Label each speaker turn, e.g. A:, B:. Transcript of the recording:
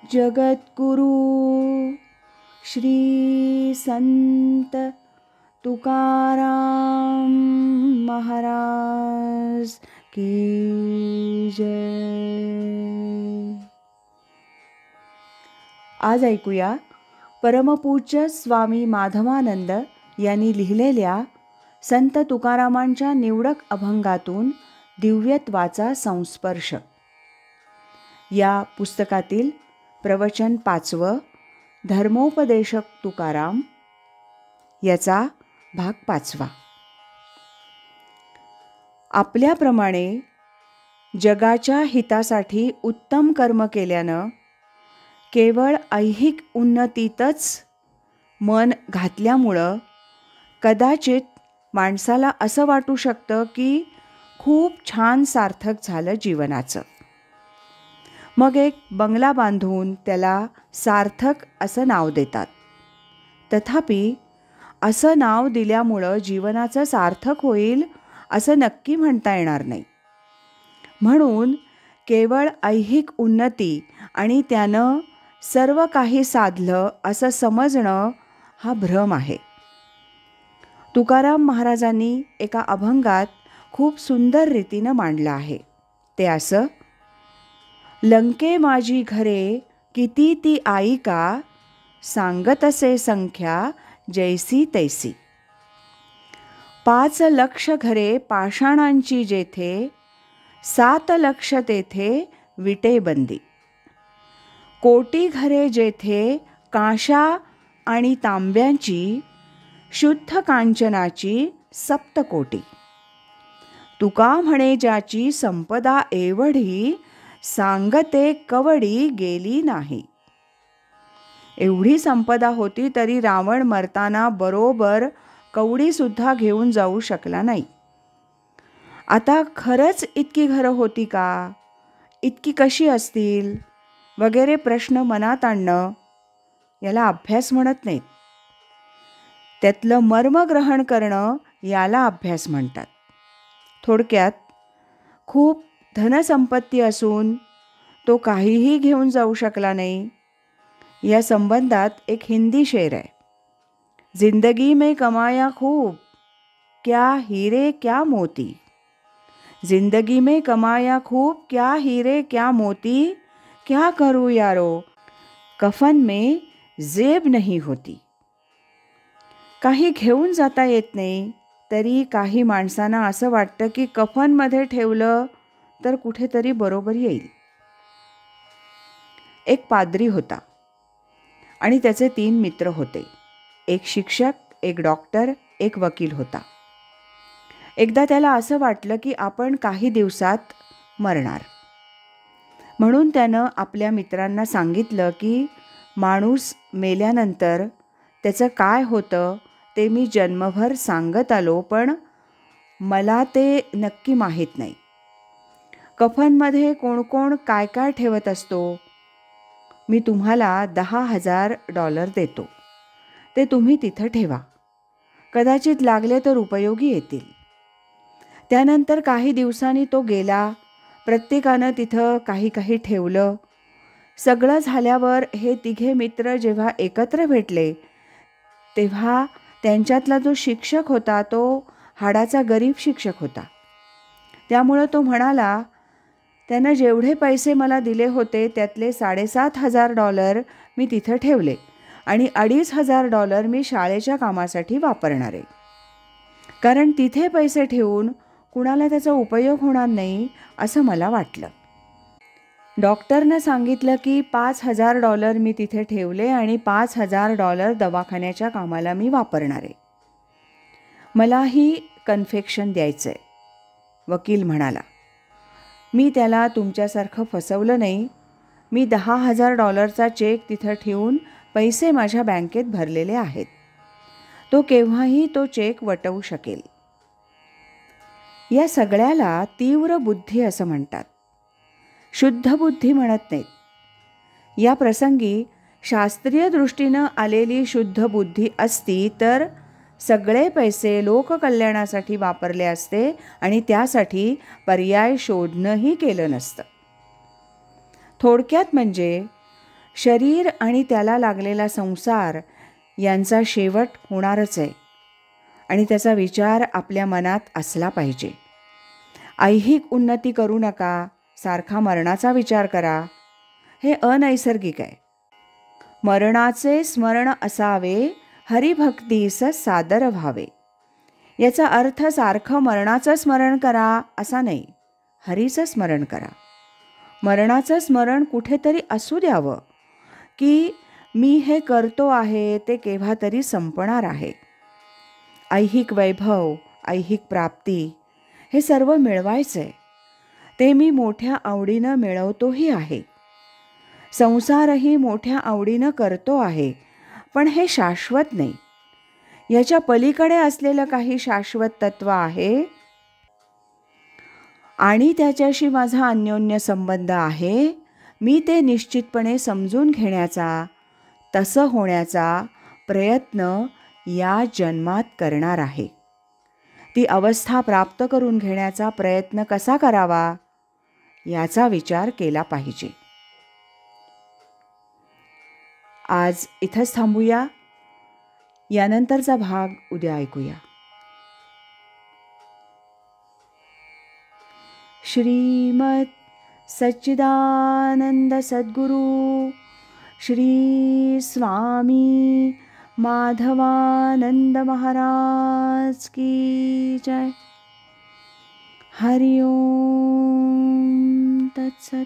A: जगद्गुरु श्री संत तुकाराम महाराज की जय. आज ऐकूया परमपूज्य स्वामी माधवानंद यांनी लिहिलेल्या संत तुकारामांच्या निवडक अभंगातून दिव्यत्वाचा संस्पर्श या पुस्तकातील प्रवचन 5 धर्मोपदेशक तुकाराम याचा भाग 5. आपल्याप्रमाणे जगाच्या हितासाठी उत्तम कर्म केल्यानं केवळ ऐहिक उन्नतीतच मन घातल्यामुळं कदाचित माणसाला असं वाटू शकतं की खूप छान सार्थक झालं जीवनाचं. मग एक बंगला बांधून त्याला सार्थक असं नाव देतात. तथापि असं नाव दिल्यामुळं जीवनाचं सार्थक होईल असं नक्की म्हणता येणार नाही. म्हणून केवळ ऐहिक उन्नती आणि त्यानं सर्व काही साधलं असं समजणं हा भ्रम आहे. तुकाराम महाराजांनी एका अभंगात खूप सुंदर रीतीनं मांडलं आहे. ते असं: लंके माझी घरे किती ती आईका, सांगतसे संख्या जैसी तैसी. 5 लक्ष घरे पाषाणांची जेथे, 7 लक्ष तेथे विटेबंदी. कोटी घरे जेथे कांशा आणि तांब्यांची, शुद्ध कांचनाची 7 कोटी. तुका म्हणे ज्याची संपदा एवढी, सांगते कवडी गेली नाही. एवढी संपदा होती तरी रावण मरताना बरोबर कवडीसुद्धा घेऊन जाऊ शकला नाही. आता खरंच इतकी घरं होती का, इतकी कशी असतील वगैरे प्रश्न मनात आणणं याला अभ्यास म्हणत नाहीत. त्यातलं मर्म ग्रहण करणं याला अभ्यास म्हणतात. थोडक्यात खूप धनसंपत्ती असून तो काहीही घेऊन जाऊ शकला नाही या संबंधात एक हिंदी शेर आहे: जिंदगी में कमाया खूब, क्या हीरे क्या मोती. जिंदगी में कमाया खूब, क्या हीरे क्या मोती. क्या करूँ यारो, कफन में जेब नहीं होती. काही घेऊन जाता येत नाही तरी काही माणसांना असं वाटतं की कफनमध्ये ठेवलं तर कुठेतरी बरोबर येईल. एक पाद्री होता आणि त्याचे 3 मित्र होते. एक शिक्षक, एक डॉक्टर, एक वकील होता. एकदा त्याला असं वाटलं की आपण काही दिवसात मरणार. म्हणून त्यानं आपल्या मित्रांना सांगितलं की माणूस मेल्यानंतर त्याचं काय होतं ते मी जन्मभर सांगत आलो, पण मला ते नक्की माहीत नाही. कफनमध्ये कोण कोण काय काय ठेवत असतो. मी तुम्हाला $10,000 देतो. ते तुम्ही तिथं ठेवा. कदाचित लागले तर उपयोगी येतील. त्यानंतर काही दिवसांनी तो गेला. प्रत्येकानं तिथं काही काही ठेवलं. सगळं झाल्यावर हे 3 मित्र जेव्हा एकत्र भेटले तेव्हा त्यांच्यातला जो शिक्षक होता तो हाडाचा गरीब शिक्षक होता. त्यामुळं तो म्हणाला, त्यानं जेवढे पैसे मला दिले होते त्यातले $7,500 मी तिथं ठेवले आणि $2,500 मी शाळेच्या कामासाठी वापरणार आहे. कारण तिथे पैसे ठेवून कुणाला त्याचा उपयोग होणार नाही असं मला वाटलं. डॉक्टरनं सांगितलं की $5,000 मी तिथे ठेवले आणि $5,000 दवाखान्याच्या कामाला मी वापरणार आहे. मलाही कन्फेक्शन द्यायचं आहे. वकील म्हणाला, मी त्याला तुमच्यासारखं फसवलं नाही. मी $10,000चा चेक तिथं ठेवून पैसे माझ्या बँकेत भरलेले आहेत. तो केव्हाही तो चेक वटवू शकेल. या सगळ्याला तीव्र बुद्धी असं म्हणतात. शुद्ध बुद्धी म्हणत नाहीत. या प्रसंगी शास्त्रीय दृष्टीनं आलेली शुद्ध बुद्धी असती तर सगळे पैसे लोककल्याणासाठी वापरले असते आणि त्यासाठी पर्याय शोधणंही केलं नसतं. थोडक्यात म्हणजे शरीर आणि त्याला लागलेला संसार यांचा शेवट होणारच आहे आणि त्याचा विचार आपल्या मनात असला पाहिजे. ऐहिक उन्नती करू नका, सारखा मरणाचा विचार करा, हे अनैसर्गिक आहे. मरणाचे स्मरण असावे, हरिभक्तीस सादर व्हावे. याचा अर्थ सारखं मरणाचं स्मरण करा असा नाही, हरीचं स्मरण करा. मरणाचं स्मरण कुठेतरी असू द्यावं की मी हे करतो आहे ते केव्हा तरी संपणार आहे. ऐहिक वैभव, ऐहिक प्राप्ती हे सर्व मिळवायचं आहे. ते मी मोठ्या आवडीनं मिळवतोही आहे. संसारही मोठ्या आवडीनं करतो आहे, पण हे शाश्वत नाही. याच्या पलीकडे असलेलं काही शाश्वत तत्व आहे आणि त्याच्याशी माझा अन्योन्य संबंध आहे. मी ते निश्चितपणे समजून घेण्याचा, तसं होण्याचा प्रयत्न या जन्मात करणार आहे. ती अवस्था प्राप्त करून घेण्याचा प्रयत्न कसा करावा याचा विचार केला पाहिजे. आज इथंच थांबूया. यानंतरचा भाग उद्या ऐकूया. श्रीमद सच्चिदानंद सद्गुरु श्री स्वामी माधवानंद महाराज की जय. हरि ओम तत्सत.